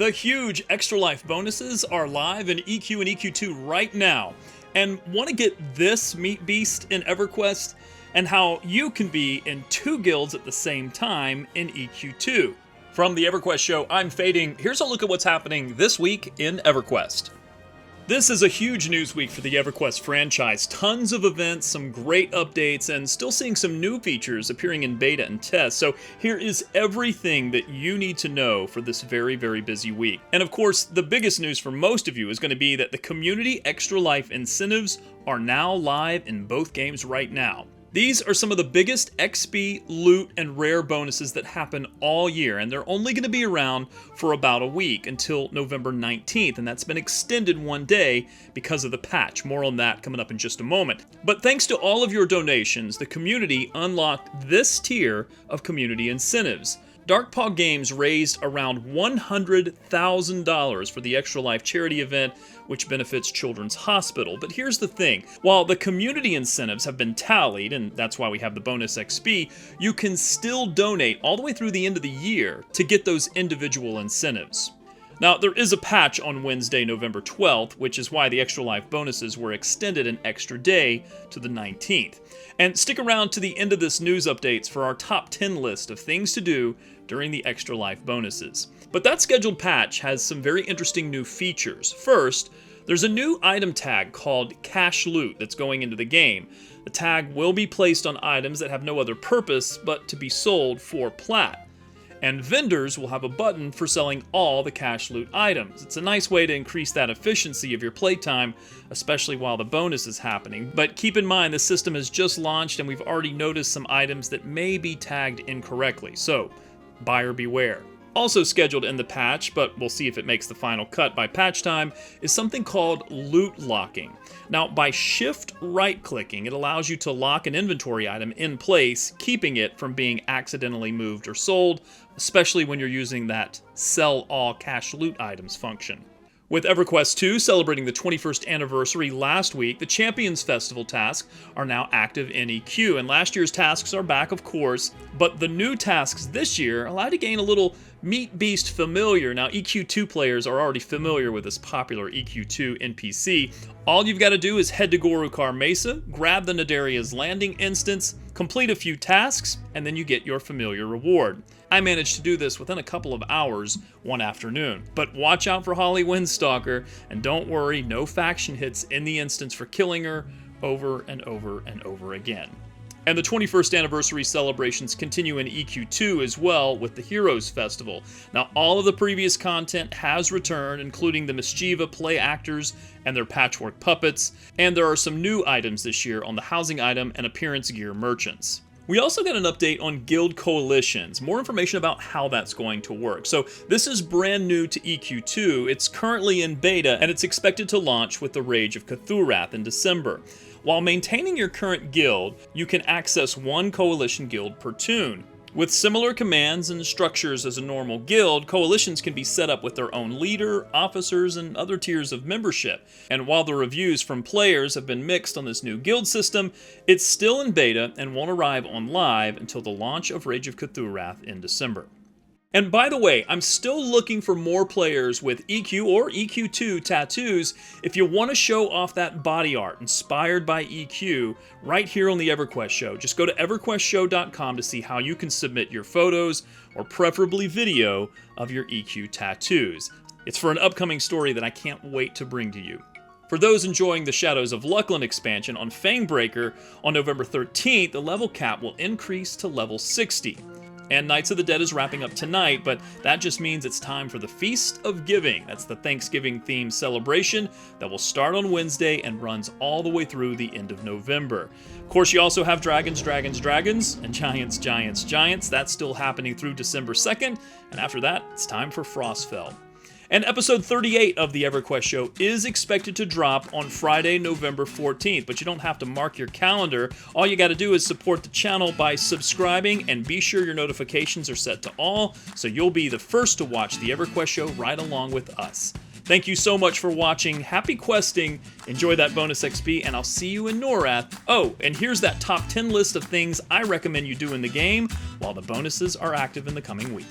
The huge Extra Life bonuses are live in EQ and EQ2 right now. And want to get this meat beast in EverQuest and how you can be in 2 guilds at the same time in EQ2. From the EverQuest show, I'm Fading. Here's a look at what's happening this week in EverQuest. This is a huge news week for the EverQuest franchise. Tons of events, some great updates, and still seeing some new features appearing in beta and test. So here is everything that you need to know for this very, very busy week. And of course, the biggest news for most of you is going to be that the Community Extra Life incentives are now live in both games right now. These are some of the biggest XP, loot, and rare bonuses that happen all year, and they're only going to be around for about a week until November 19th, and that's been extended 1 day because of the patch. More on that coming up in just a moment. But thanks to all of your donations, the community unlocked this tier of community incentives. Darkpaw Games raised around $100,000 for the Extra Life charity event, which benefits Children's Hospital. But here's the thing, while the community incentives have been tallied, and that's why we have the bonus XP, you can still donate all the way through the end of the year to get those individual incentives. Now, there is a patch on Wednesday, November 12th, which is why the Extra Life bonuses were extended an extra day to the 19th. And stick around to the end of this news updates for our top 10 list of things to do during the Extra Life bonuses. But that scheduled patch has some very interesting new features. First, there's a new item tag called Cash Loot that's going into the game. The tag will be placed on items that have no other purpose but to be sold for plat. And vendors will have a button for selling all the cash loot items. It's a nice way to increase that efficiency of your playtime, especially while the bonus is happening. But keep in mind, the system has just launched and we've already noticed some items that may be tagged incorrectly, so buyer beware. Also scheduled in the patch, but we'll see if it makes the final cut by patch time, is something called loot locking. Now, by shift right-clicking, it allows you to lock an inventory item in place, keeping it from being accidentally moved or sold, especially when you're using that sell all cash loot items function. With EverQuest II celebrating the 21st anniversary last week, the Champions Festival tasks are now active in EQ, and last year's tasks are back, of course, but the new tasks this year allow you to gain a little Meat Beast familiar. Now, EQ2 players are already familiar with this popular EQ2 NPC. All you've got to do is head to Gorukar Mesa, grab the Nadaria's Landing instance, complete a few tasks, and then you get your familiar reward. I managed to do this within a couple of hours one afternoon. But watch out for Holly Windstalker, and don't worry, no faction hits in the instance for killing her over and over and over again. And the 21st anniversary celebrations continue in EQ2 as well with the Heroes Festival. Now, all of the previous content has returned, including the Mischieva play actors and their patchwork puppets, and there are some new items this year on the housing item and appearance gear merchants. We also got an update on guild coalitions, more information about how that's going to work. So this is brand new to EQ2, it's currently in beta, and it's expected to launch with the Rage of Cthulhu in December. While maintaining your current guild, you can access 1 coalition guild per toon. With similar commands and structures as a normal guild, coalitions can be set up with their own leader, officers, and other tiers of membership. And while the reviews from players have been mixed on this new guild system, it's still in beta and won't arrive on live until the launch of Rage of Cthulhu in December. And by the way, I'm still looking for more players with EQ or EQ2 tattoos. If you want to show off that body art inspired by EQ right here on the EverQuest show, just go to everquestshow.com to see how you can submit your photos or preferably video of your EQ tattoos. It's for an upcoming story that I can't wait to bring to you. For those enjoying the Shadows of Luckland expansion on Fangbreaker, on November 13th, the level cap will increase to level 60. And Knights of the Dead is wrapping up tonight, but that just means it's time for the Feast of Giving. That's the Thanksgiving-themed celebration that will start on Wednesday and runs all the way through the end of November. Of course, you also have Dragons, Dragons, Dragons, and Giants, Giants, Giants. That's still happening through December 2nd, and after that, it's time for Frostfell. And episode 38 of the EverQuest show is expected to drop on Friday, November 14th, but you don't have to mark your calendar. All you got to do is support the channel by subscribing and be sure your notifications are set to all so you'll be the first to watch the EverQuest show right along with us. Thank you so much for watching. Happy questing. Enjoy that bonus XP, and I'll see you in Norath. Oh, and here's that top 10 list of things I recommend you do in the game while the bonuses are active in the coming week.